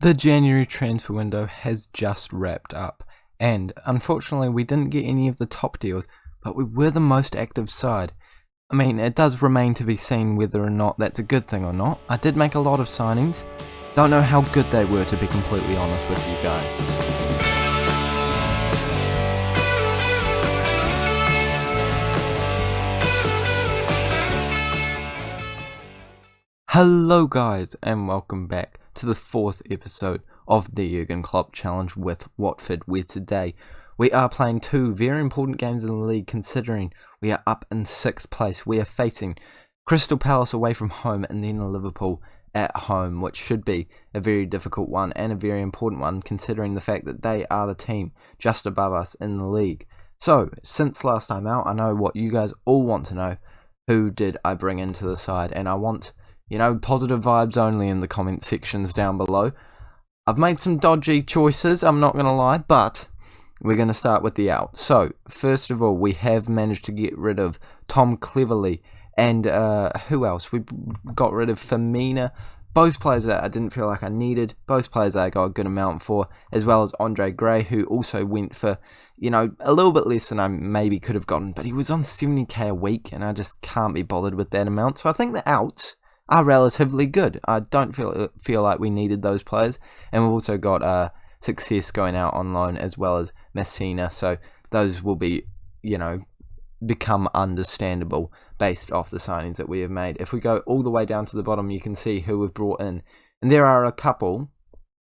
The January transfer window has just wrapped up, and unfortunately we didn't get any of the top deals, but we were the most active side. I mean, it does remain to be seen whether or not that's a good thing or not. I did make a lot of signings. Don't know how good they were, to be completely honest with you guys. Hello guys, and welcome back to the fourth episode of the Jürgen Klopp challenge with Watford, where today we are playing two very important games in the league, considering we are up in 6th place. We are facing Crystal Palace away from home and then Liverpool at home, which should be a very difficult one and a very important one, considering the fact that they are the team just above us in the league. So, since last time out, I know what you guys all want to know. Who did I bring into the side? And I want, positive vibes only in the comment sections down below. I've made some dodgy choices, I'm not going to lie, but we're going to start with the out. So, first of all, we have managed to get rid of Tom Cleverley and who else? We got rid of Firmina, both players that I didn't feel like I needed, both players that I got a good amount for, as well as Andre Gray, who also went for, a little bit less than I maybe could have gotten, but he was on 70k a week, and I just can't be bothered with that amount. So I think the outs are relatively good. I don't feel like we needed those players, and we've also got Success going out on loan, as well as Messina, so those will be, become understandable based off the signings that we have made. If we go all the way down to the bottom, you can see who we've brought in, and there are a couple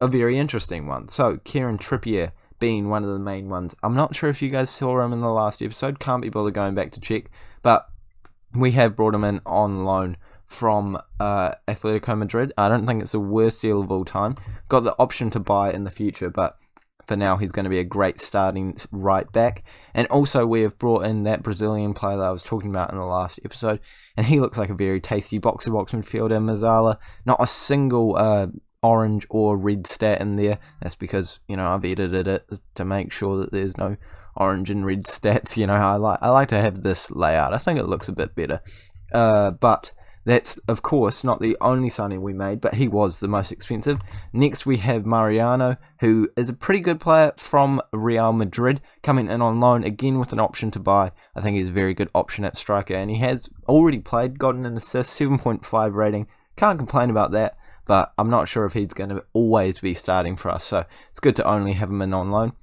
of very interesting ones. So Kieran Trippier being one of the main ones. I'm not sure if you guys saw him in the last episode, can't be bothered going back to check, but we have brought him in on loan from Atletico Madrid. I don't think it's the worst deal of all time. Got the option to buy in the future, but for now he's going to be a great starting right back. And also we have brought in that Brazilian player that I was talking about in the last episode, and he looks like a very tasty box-to-box midfielder, Mazzala. Not a single orange or red stat in there. That's because, I've edited it to make sure that there's no orange and red stats. I like to have this layout. I think it looks a bit better. But that's, of course, not the only signing we made, but he was the most expensive. Next, we have Mariano, who is a pretty good player from Real Madrid, coming in on loan, again with an option to buy. I think he's a very good option at striker, and he has already played, gotten an assist, 7.5 rating. Can't complain about that, but I'm not sure if he's going to always be starting for us, so it's good to only have him in on loan.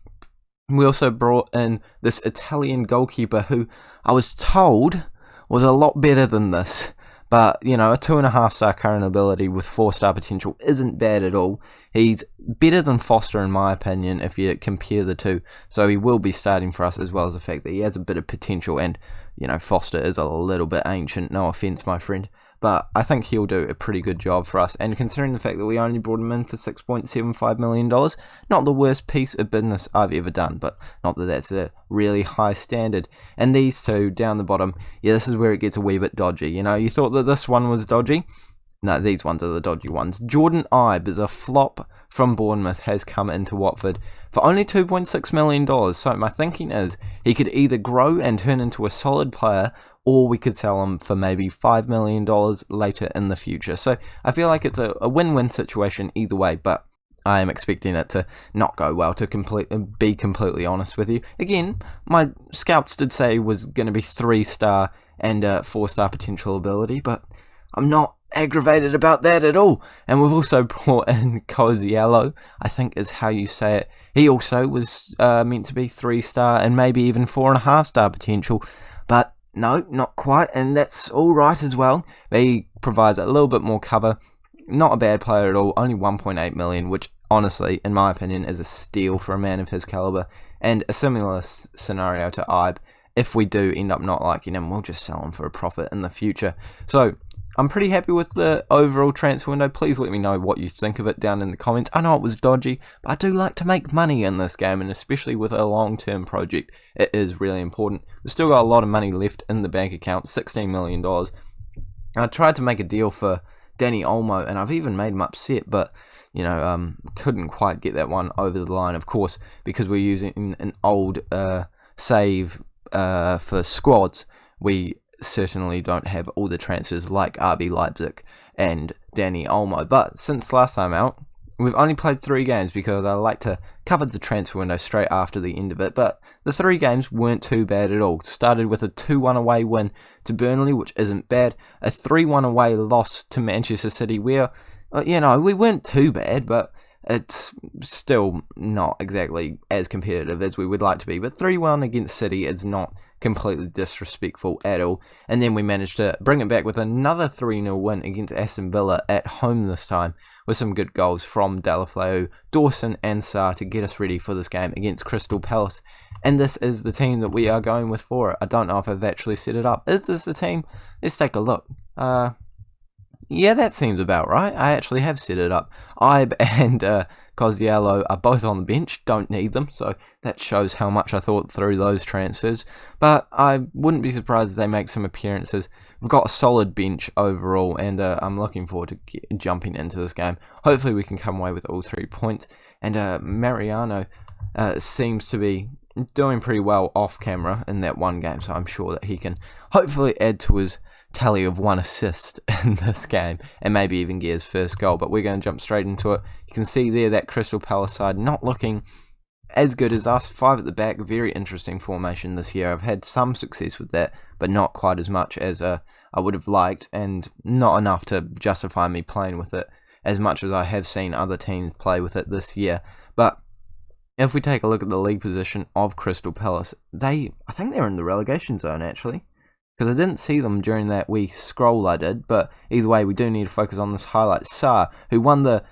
We also brought in this Italian goalkeeper, who I was told was a lot better than this. But, a 2.5-star current ability with 4-star potential isn't bad at all. He's better than Foster, in my opinion, if you compare the two. So he will be starting for us, as well as the fact that he has a bit of potential. And, Foster is a little bit ancient. No offense, my friend. But I think he'll do a pretty good job for us. And considering the fact that we only brought him in for $6.75 million, not the worst piece of business I've ever done. But not that that's a really high standard. And these two down the bottom, this is where it gets a wee bit dodgy. You thought that this one was dodgy? No, these ones are the dodgy ones. Jordan Ibe, the flop from Bournemouth, has come into Watford for only $2.6 million. So my thinking is he could either grow and turn into a solid player, or we could sell him for maybe $5 million later in the future. So I feel like it's a win-win situation either way, but I am expecting it to not go well, to be completely honest with you. Again, my scouts did say he was going to be 3-star and 4-star potential ability, but I'm not aggravated about that at all. And we've also brought in Coziello, I think is how you say it. He also was meant to be 3-star and maybe even 4.5-star potential, but no, not quite, and that's all right as well. He provides a little bit more cover. Not a bad player at all, only 1.8 million, which honestly, in my opinion, is a steal for a man of his caliber. And a similar scenario to Ibe. If we do end up not liking him, we'll just sell him for a profit in the future. So I'm pretty happy with the overall transfer window. Please let me know what you think of it down in the comments. I know it was dodgy, but I do like to make money in this game, and especially with a long-term project, it is really important. We've still got a lot of money left in the bank account, $16 million. I tried to make a deal for Danny Olmo, and I've even made him upset, but, couldn't quite get that one over the line, of course, because we're using an old save for squads. We certainly don't have all the transfers like RB Leipzig and Danny Olmo, but since last time out, we've only played 3 games because I like to cover the transfer window straight after the end of it, but the 3 games weren't too bad at all. Started with a 2-1 away win to Burnley, which isn't bad, a 3-1 away loss to Manchester City where, we weren't too bad, but it's still not exactly as competitive as we would like to be. But 3-1 against City is not completely disrespectful at all. And then we managed to bring it back with another 3-0 win against Aston Villa at home this time, with some good goals from Deulofeu, Dawson and Sarr to get us ready for this game against Crystal Palace. And this is the team that we are going with for it. I don't know if I've actually set it up. Is this the team? Let's take a look. Yeah, that seems about right. I actually have set it up. Ibe and Coziello are both on the bench. Don't need them, so that shows how much I thought through those transfers. But I wouldn't be surprised if they make some appearances. We've got a solid bench overall, and I'm looking forward to jumping into this game. Hopefully we can come away with all 3 points. And Mariano seems to be doing pretty well off camera in that one game, so I'm sure that he can hopefully add to his tally of 1 assist in this game and maybe even get his first goal. But we're going to jump straight into it. You can see there that Crystal Palace side not looking as good as us. 5 at the back, very interesting formation this year. I've had some success with that, but not quite as much as I would have liked, and not enough to justify me playing with it as much as I have seen other teams play with it this year. But if we take a look at the league position of Crystal Palace, I think they're in the relegation zone actually, because I didn't see them during that wee scroll I did. But either way, we do need to focus on this highlight. Sarr, who won the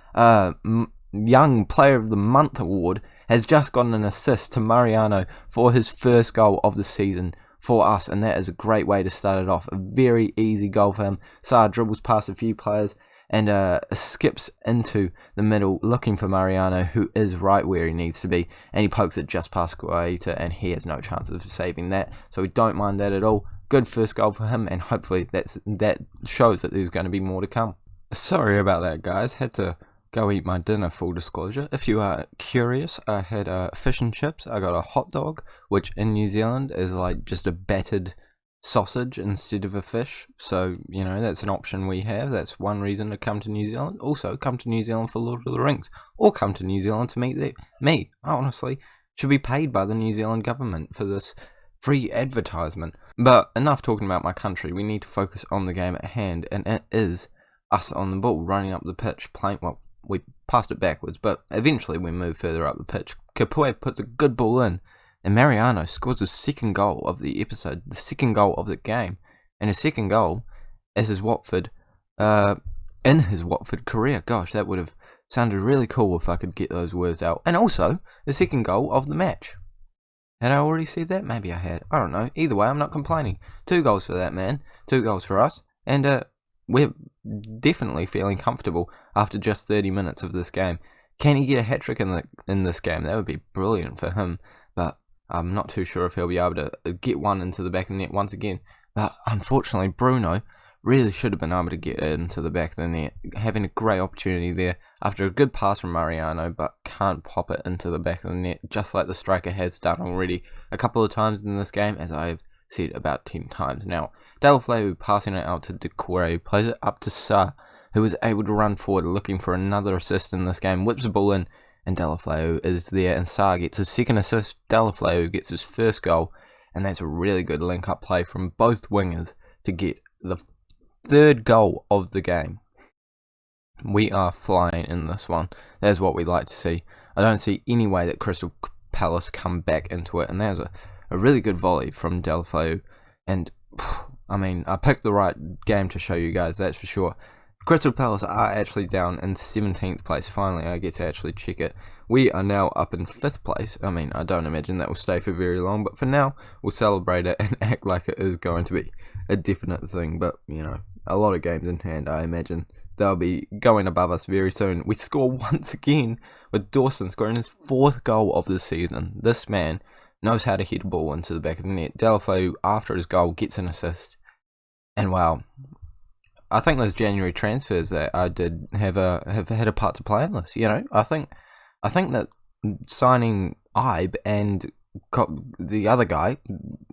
Young Player of the Month award, has just gotten an assist to Mariano for his first goal of the season for us, and that is a great way to start it off. A very easy goal for him. Sarr dribbles past a few players and skips into the middle looking for Mariano, who is right where he needs to be, and he pokes it just past Guaita, and he has no chance of saving that, so we don't mind that at all. Good first goal for him, and hopefully that shows that there's going to be more to come. Sorry about that, guys. Had to go eat my dinner, full disclosure. If you are curious, I had fish and chips. I got a hot dog, which in New Zealand is like just a battered sausage instead of a fish. So, that's an option we have. That's one reason to come to New Zealand. Also, come to New Zealand for Lord of the Rings, or come to New Zealand to meet me. I honestly should be paid by the New Zealand government for this free advertisement. But enough talking about my country. We need to focus on the game at hand, and it is us on the ball, running up the pitch, playing. Well, we passed it backwards, but eventually we move further up the pitch. Capoue puts a good ball in, and Mariano scores his second goal of the episode, the second goal of the game, and his second goal as his Watford, in his Watford career. Gosh, that would have sounded really cool if I could get those words out. And also, the second goal of the match. Had I already said that? Maybe I had. I don't know. Either way, I'm not complaining. 2 goals for that man. 2 goals for us. And we're definitely feeling comfortable after just 30 minutes of this game. Can he get a hat-trick in this game? That would be brilliant for him. But I'm not too sure if he'll be able to get one into the back of the net once again. But unfortunately, Bruno really should have been able to get it into the back of the net, having a great opportunity there after a good pass from Mariano, but can't pop it into the back of the net, just like the striker has done already a couple of times in this game, as I've said about 10 times now. Deulofeu passing it out to Decore, plays it up to Sarr, who is able to run forward looking for another assist in this game, whips the ball in, and Deulofeu is there, and Sarr gets his second assist. Deulofeu gets his first goal, and that's a really good link-up play from both wingers to get the third goal of the game. We are flying in this one. That's what we like to see. I don't see any way that Crystal Palace come back into it, and that was a really good volley from Deulofeu, and I picked the right game to show you guys, that's for sure. Crystal Palace are actually down in 17th place. Finally, I get to actually check it. We are now up in 5th place. I don't imagine that will stay for very long, but for now, we'll celebrate it and act like it is going to be a definite thing. But, a lot of games in hand, I imagine. They'll be going above us very soon. We score once again with Dawson scoring his 4th goal of the season. This man knows how to hit a ball into the back of the net. Deulofeu, after his goal, gets an assist. And wow, I think those January transfers that I did have had a part to play in this. I think that signing Ibe and the other guy,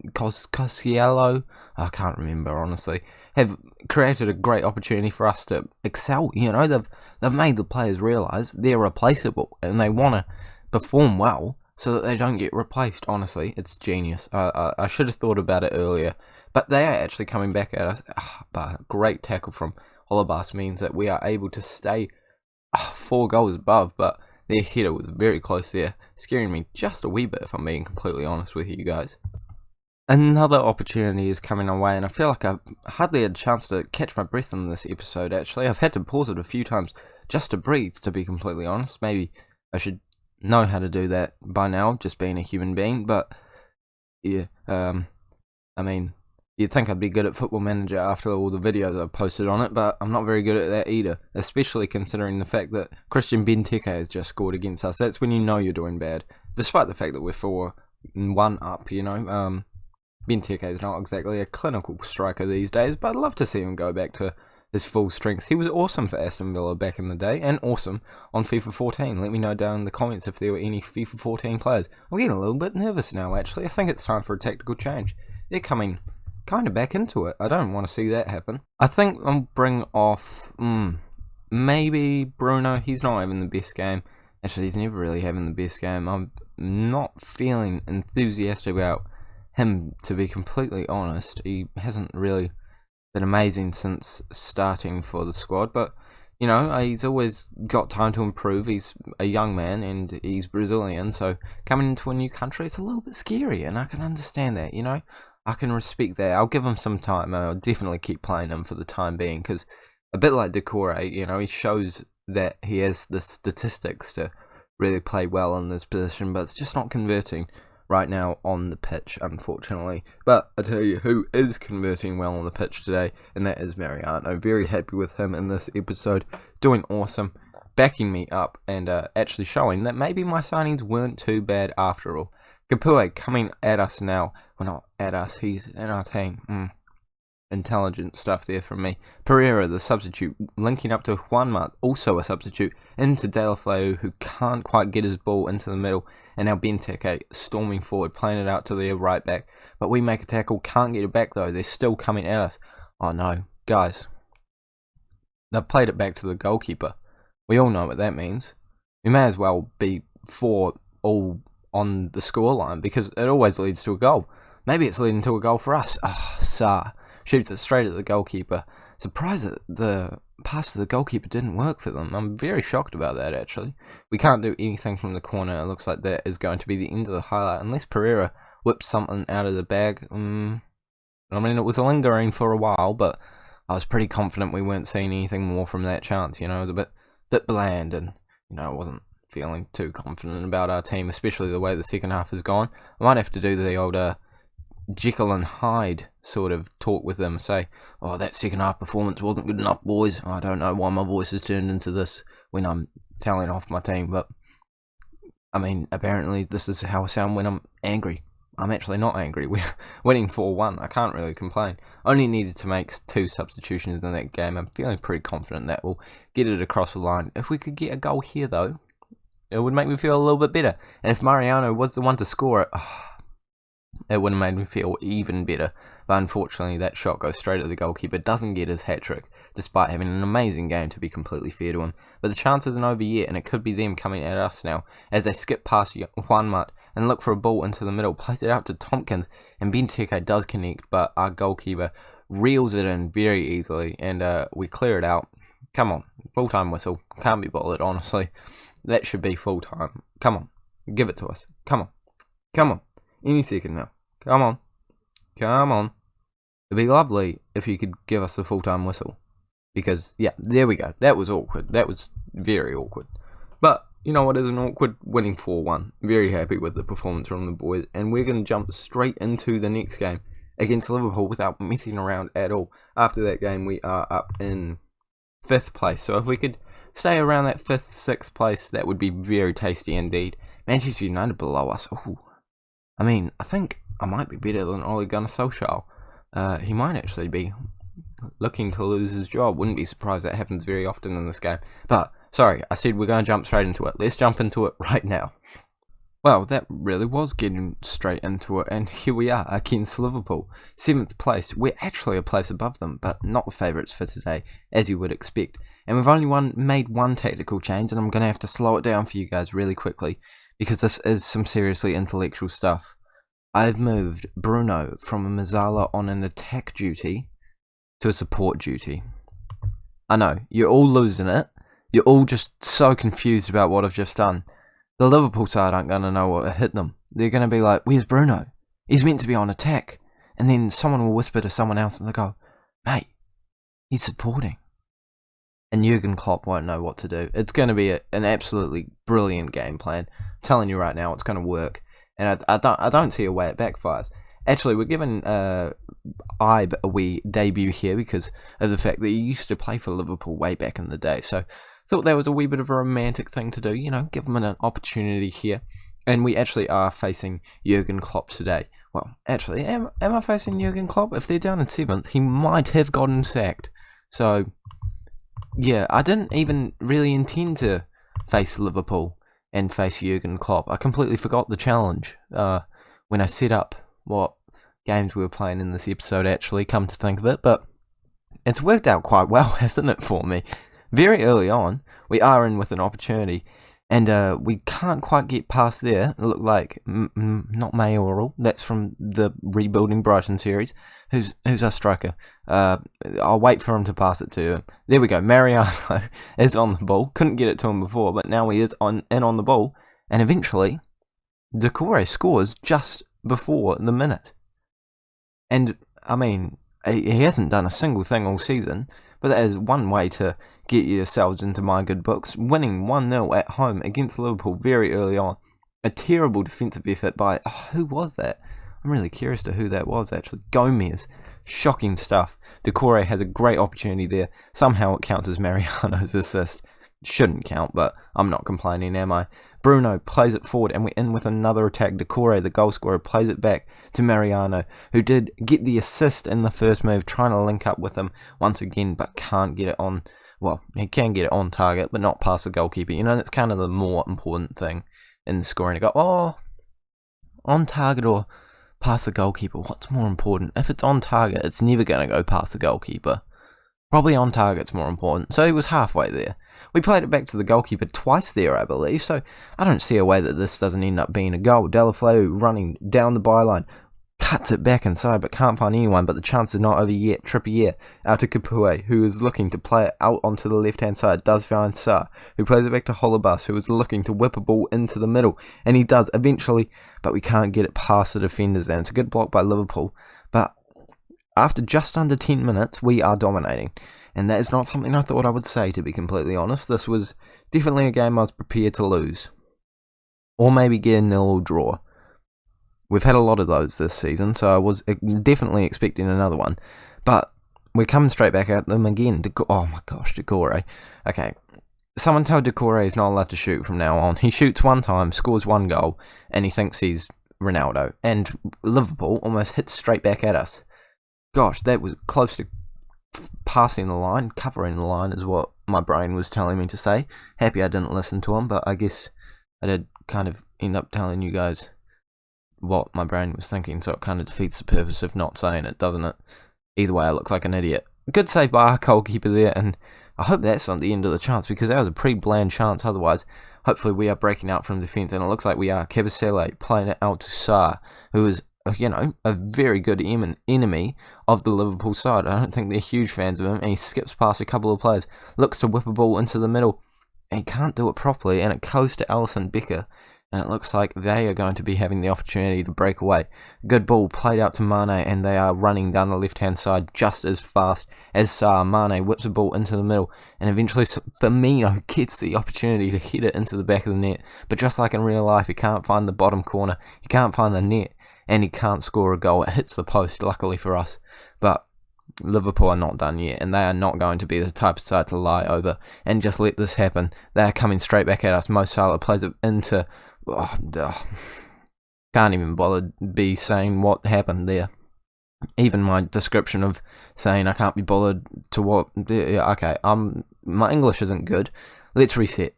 Cosciello, I can't remember honestly, have created a great opportunity for us to excel. You know, they've made the players realise they're replaceable and they want to perform well so that they don't get replaced. Honestly, it's genius. I should have thought about it earlier, but they are actually coming back at us. But a great tackle from Holebas means that we are able to stay 4 goals above, but their header was very close there, scaring me just a wee bit, if I'm being completely honest with you guys. Another opportunity is coming our way, and I feel like I've hardly had a chance to catch my breath in this episode, actually. I've had to pause it a few times just to breathe, to be completely honest. Maybe I should know how to do that by now, just being a human being, but yeah, I mean, you'd think I'd be good at Football Manager after all the videos I've posted on it, but I'm not very good at that either, especially considering the fact that Christian Benteke has just scored against us. That's when you know you're doing bad, despite the fact that we're 4-1 up, you know. Benteke is not exactly a clinical striker these days, but I'd love to see him go back to his full strength. He was awesome for Aston Villa back in the day, and awesome on FIFA 14. Let me know down in the comments if there were any FIFA 14 players. I'm getting a little bit nervous now, actually. I think it's time for a tactical change. They're coming kind of back into it. I don't want to see that happen. I think I'll bring off, maybe Bruno. He's not having the best game. Actually, he's never really having the best game. I'm not feeling enthusiastic about him, to be completely honest. He hasn't really been amazing since starting for the squad, but you know, he's always got time to improve. He's a young man and he's Brazilian, so coming into a new country, it's a little bit scary, and I can understand that, you know. I can respect that. I'll give him some time. I'll definitely keep playing him for the time being, because a bit like Decore, you know, he shows that he has the statistics to really play well in this position, but it's just not converting right now on the pitch, unfortunately. But I tell you who is converting well on the pitch today, and that is Mariano. Very happy with him in this episode, doing awesome, backing me up, and actually showing that maybe my signings weren't too bad after all. Kapue coming at us now. Well, not at us, he's in our team. Intelligent stuff there from me. Pereira, the substitute, linking up to Juanma, also a substitute, into Deulofeu, who can't quite get his ball into the middle, and now Benteke storming forward, playing it out to their right back, but we make a tackle, can't get it back though, they're still coming at us. Oh no, guys, they've played it back to the goalkeeper. We all know what that means. We may as well be 4-all on the scoreline, because it always leads to a goal. Maybe it's leading to a goal for us. Sarr shoots it straight at the goalkeeper. Surprised that the pass to the goalkeeper didn't work for them. I'm very shocked about that, actually. We can't do anything from the corner. It looks like that is going to be the end of the highlight, unless Pereira whips something out of the bag. I mean, it was lingering for a while, but I was pretty confident we weren't seeing anything more from that chance. You know, it was a bit bland, and you know, I wasn't feeling too confident about our team, especially the way the second half has gone. I might have to do the old Jekyll and Hyde sort of talk with them, say, oh, that second half performance wasn't good enough, boys. I don't know why my voice has turned into this when I'm telling off my team, but I mean, apparently this is how I sound when I'm angry. I'm actually not angry. We're winning 4-1. I can't really complain. Only needed to make 2 substitutions in that game. I'm feeling pretty confident that we'll get it across the line. If we could get a goal here, though, it would make me feel a little bit better. And if Mariano was the one to score it, it would have made me feel even better. But unfortunately, that shot goes straight at the goalkeeper. Doesn't get his hat-trick, despite having an amazing game, to be completely fair to him. But the chance isn't over yet, and it could be them coming at us now, as they skip past Juanma and look for a ball into the middle. Plays it out to Tompkins, and Benteke does connect, but our goalkeeper reels it in very easily, and we clear it out. Come on, full-time whistle. Can't be bothered, honestly. That should be full-time. Come on, give it to us. Come on. Come on. Any second now. Come on. Come on. It'd be lovely if you could give us the full-time whistle. Because, yeah, there we go. That was awkward. That was very awkward. But, you know what isn't awkward? Winning 4-1. Very happy with the performance from the boys. And we're going to jump straight into the next game against Liverpool without messing around at all. After that game, we are up in 5th place. So if we could stay around that 5th, 6th place, that would be very tasty indeed. Manchester United below us. Ooh. I mean, I think I might be better than Ole Gunnar Solskjaer. He might actually be looking to lose his job. Wouldn't be surprised, that happens very often in this game. But, sorry, I said we're going to jump straight into it. Let's jump into it right now. Well, that really was getting straight into it, and here we are against Liverpool. 7th place. We're actually a place above them, but not the favourites for today, as you would expect. And we've only made one tactical change, and I'm going to have to slow it down for you guys really quickly, because this is some seriously intellectual stuff. I've moved Bruno from a Mazzala on an attack duty to a support duty. I know, you're all losing it. You're all just so confused about what I've just done. The Liverpool side aren't going to know what hit them. They're going to be like, where's Bruno? He's meant to be on attack. And then someone will whisper to someone else and they'll go, mate, he's supporting. And Jürgen Klopp won't know what to do. It's going to be an absolutely brilliant game plan. I'm telling you right now, it's going to work. And I don't see a way it backfires. Actually, we're giving Ibe a wee debut here because of the fact that he used to play for Liverpool way back in the day. So thought that was a wee bit of a romantic thing to do, you know, give him an opportunity here. And we actually are facing Jürgen Klopp today. Well, actually, am I facing Jürgen Klopp? If they're down in 7th, he might have gotten sacked. So, yeah, I didn't even really intend to face Liverpool and face Jürgen Klopp. I completely forgot the challenge when I set up what games we were playing in this episode, actually, come to think of it. But it's worked out quite well, hasn't it, for me? Very early on, we are in with an opportunity, and we can't quite get past there. It looked like, not Mayoral, that's from the Rebuilding Brighton series. Who's our striker? I'll wait for him to pass it to him. There we go, Mariano is on the ball. Couldn't get it to him before, but now he is on the ball, and eventually, Doucouré scores just before the minute. And, I mean, he hasn't done a single thing all season, but that is one way to get yourselves into my good books. Winning 1-0 at home against Liverpool very early on. A terrible defensive effort by... who was that? I'm really curious to who that was, actually. Gomez. Shocking stuff. Doucouré has a great opportunity there. Somehow it counts as Mariano's assist. Shouldn't count, but I'm not complaining, am I? Bruno plays it forward, and we're in with another attack. Doucouré, the goal scorer, plays it back to Mariano, who did get the assist in the first move, trying to link up with him once again, but can't get it on. Well, he can get it on target, but not past the goalkeeper. You know, that's kind of the more important thing in scoring a goal. Oh, on target or past the goalkeeper, what's more important? If it's on target, it's never going to go past the goalkeeper. Probably on target's more important. So he was halfway there. We played it back to the goalkeeper twice there, I believe, so I don't see a way that this doesn't end up being a goal. Deulofeu running down the byline, cuts it back inside, but can't find anyone, but the chance is not over yet. Trippier out to Capoue, who is looking to play it out onto the left-hand side, does find Sarr, who plays it back to Holebas, who is looking to whip a ball into the middle, and he does eventually, but we can't get it past the defenders, and it's a good block by Liverpool, but after just under 10 minutes, we are dominating. And that is not something I thought I would say, to be completely honest. This was definitely a game I was prepared to lose. Or maybe get a nil or draw. We've had a lot of those this season, so I was definitely expecting another one. But we're coming straight back at them again. Oh my gosh, Doucouré. Okay, someone tell Doucouré he's not allowed to shoot from now on. He shoots one time, scores one goal, and he thinks he's Ronaldo. And Liverpool almost hits straight back at us. Gosh, that was close to passing the line, covering the line is what my brain was telling me to say. Happy I didn't listen to him, but I guess I did kind of end up telling you guys what my brain was thinking, so it kind of defeats the purpose of not saying it, doesn't it? Either way, I look like an idiot. Good save by our goalkeeper there, and I hope that's not the end of the chance, because that was a pretty bland chance otherwise. Hopefully we are breaking out from defence, and it looks like we are. Kabasele playing it out to Sarr, who is, you know, a very good enemy of the Liverpool side. I don't think they're huge fans of him, and he skips past a couple of players, looks to whip a ball into the middle, and he can't do it properly, and it goes to Alisson Becker, and it looks like they are going to be having the opportunity to break away. Good ball played out to Mane, and they are running down the left-hand side just as fast as Sarr. Mane whips a ball into the middle, and eventually Firmino gets the opportunity to hit it into the back of the net, but just like in real life, he can't find the bottom corner, he can't find the net, and he can't score a goal. It hits the post, luckily for us. But Liverpool are not done yet, and they are not going to be the type of side to lie over and just let this happen. They are coming straight back at us. Mo Salah plays it into... can't even bother be saying what happened there. Even my description of saying I can't be bothered to what... Okay, my English isn't good. Let's reset.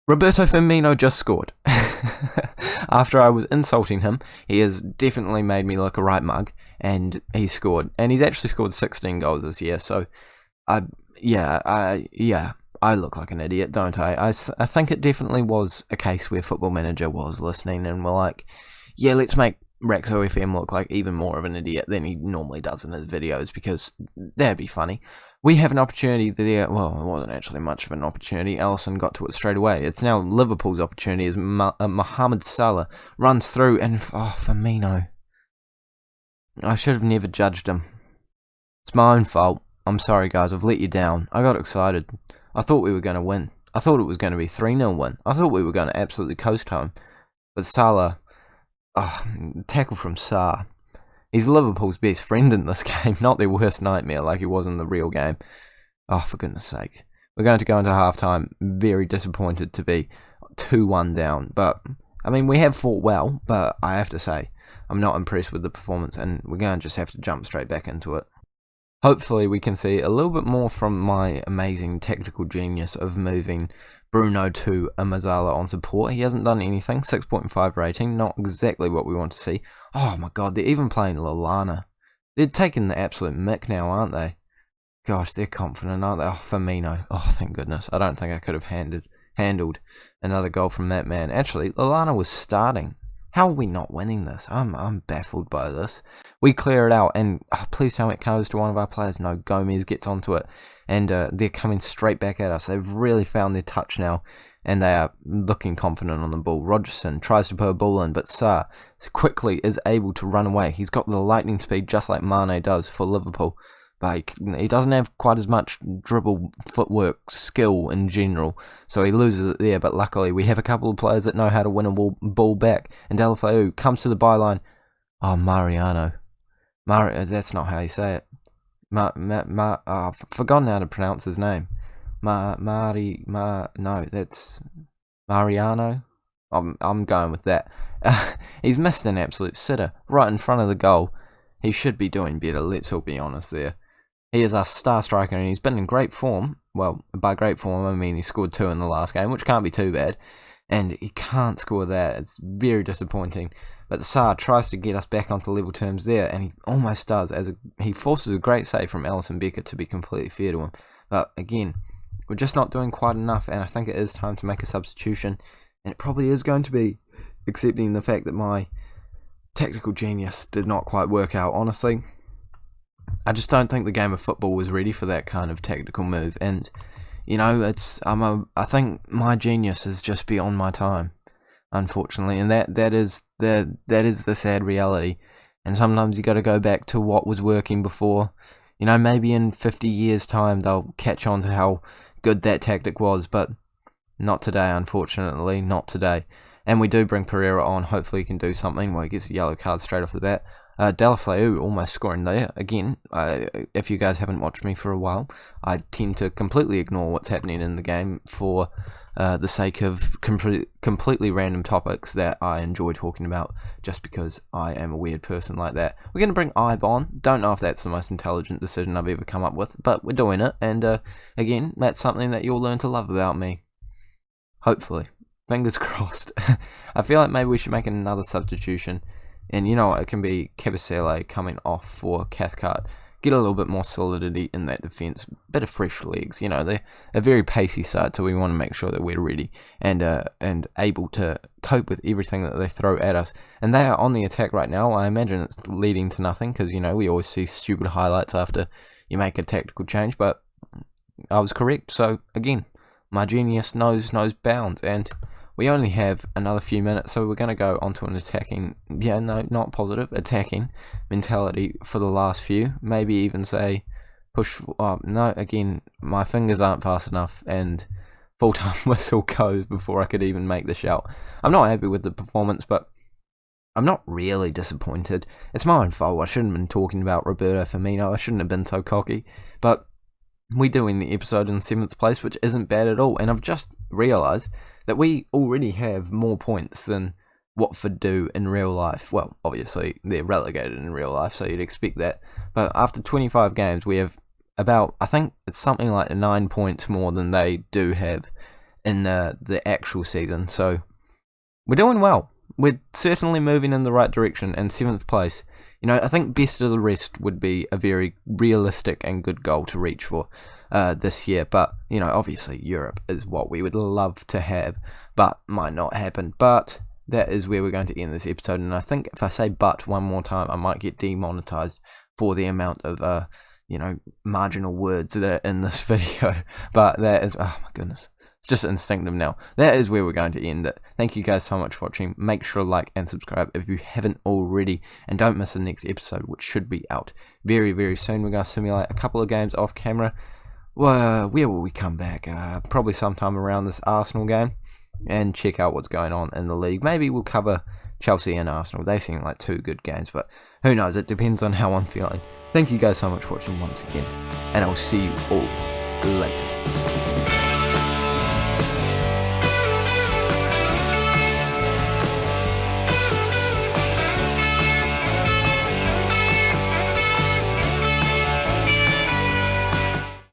Roberto Firmino just scored. after I was insulting him, he has definitely made me look a right mug, and he scored. And he's actually scored 16 goals this year, so I look like an idiot, don't I? I think it definitely was a case where Football Manager was listening and were like, yeah, let's make Raxo FM look like even more of an idiot than he normally does in his videos, because that'd be funny. We have an opportunity there. Well, it wasn't actually much of an opportunity. Alisson got to it straight away. It's now Liverpool's opportunity as Mohamed Salah runs through, and Firmino. I should have never judged him. It's my own fault. I'm sorry, guys. I've let you down. I got excited. I thought we were going to win. I thought it was going to be 3-0 win. I thought we were going to absolutely coast home. But Salah, tackle from Salah. He's Liverpool's best friend in this game, not their worst nightmare like he was in the real game. Oh, for goodness sake. We're going to go into halftime very disappointed to be 2-1 down. But, I mean, we have fought well, but I have to say, I'm not impressed with the performance, and we're going to just have to jump straight back into it. Hopefully we can see a little bit more from my amazing technical genius of moving Bruno to Amazala on support. He hasn't done anything. 6.5 rating, not exactly what we want to see. Oh my god, they're even playing Lallana. They're taking the absolute mick now, aren't they? Gosh, they're confident, aren't they? Oh, Firmino. Oh, thank goodness. I don't think I could have handled another goal from that man. Actually, Lallana was starting. How are we not winning this? I'm baffled by this. We clear it out, and please tell me it goes to one of our players. No, Gomez gets onto it, and they're coming straight back at us. They've really found their touch now, and they are looking confident on the ball. Rogerson tries to put a ball in, but Sarr quickly is able to run away. He's got the lightning speed just like Mane does for Liverpool. But he doesn't have quite as much dribble, footwork, skill in general, so he loses it there. But luckily, we have a couple of players that know how to win a ball back. And Deulofeu comes to the byline. Oh, Mariano. That's not how you say it. I've forgotten how to pronounce his name. No, that's Mariano. I'm going with that. He's missed an absolute sitter right in front of the goal. He should be doing better, let's all be honest there. He is our star striker, and he's been in great form. Well, by great form, I mean he scored 2 in the last game, which can't be too bad. And he can't score that. It's very disappointing. But Sarr tries to get us back onto level terms there, and he almost does. He forces a great save from Alisson Becker, to be completely fair to him. But again, we're just not doing quite enough, and I think it is time to make a substitution. And it probably is going to be, accepting the fact that my technical genius did not quite work out, honestly. I just don't think the game of football was ready for that kind of tactical move, and you know, I think my genius is just beyond my time, unfortunately, and that is the sad reality. And sometimes you got to go back to what was working before. You know, maybe in 50 years' time they'll catch on to how good that tactic was, but not today, unfortunately, not today. And we do bring Pereira on. Hopefully he can do something. Well, he gets a yellow card straight off the bat. Deulofeu almost scoring there. Again, if you guys haven't watched me for a while, I tend to completely ignore what's happening in the game for the sake of completely random topics that I enjoy talking about, just because I am a weird person like that. We're going to bring Ibe on. Don't know if that's the most intelligent decision I've ever come up with, but we're doing it. And again, that's something that you'll learn to love about me. Hopefully. Fingers crossed. I feel like maybe we should make another substitution. And you know what, it can be Kabasele coming off for Cathcart. Get a little bit more solidity in that defence. Bit of fresh legs. You know, they're a very pacey side, so we want to make sure that we're ready and able to cope with everything that they throw at us. And they are on the attack right now. I imagine it's leading to nothing, because, you know, we always see stupid highlights after you make a tactical change. But I was correct. So, again, my genius knows bounds. And we only have another few minutes, so we're going to go onto an attacking mentality for the last few. Maybe even say push. No, again, my fingers aren't fast enough, and full-time whistle goes before I could even make the shout. I'm not happy with the performance, but I'm not really disappointed. It's my own fault. I shouldn't have been talking about Roberto Firmino. I shouldn't have been so cocky, but we're doing the episode in 7th place, which isn't bad at all. And I've just realised that we already have more points than Watford do in real life. Well, obviously, they're relegated in real life, so you'd expect that. But after 25 games, we have about, I think it's something like 9 points more than they do have in the actual season. So we're doing well. We're certainly moving in the right direction, and 7th place, I think best of the rest would be a very realistic and good goal to reach for this year. But, obviously Europe is what we would love to have, but might not happen. But that is where we're going to end this episode, and I think if I say "but" one more time, I might get demonetized for the amount of, marginal words that are in this video. But that is, oh my goodness, it's just instinctive now. That is where we're going to end it. Thank you guys so much for watching. Make sure to like and subscribe if you haven't already, and don't miss the next episode, which should be out very, very soon. We're going to simulate a couple of games off camera. Well, where will we come back? Probably sometime around this Arsenal game, and check out what's going on in the league. Maybe we'll cover Chelsea and Arsenal. They seem like 2 good games, but who knows? It depends on how I'm feeling. Thank you guys so much for watching once again, and I'll see you all later.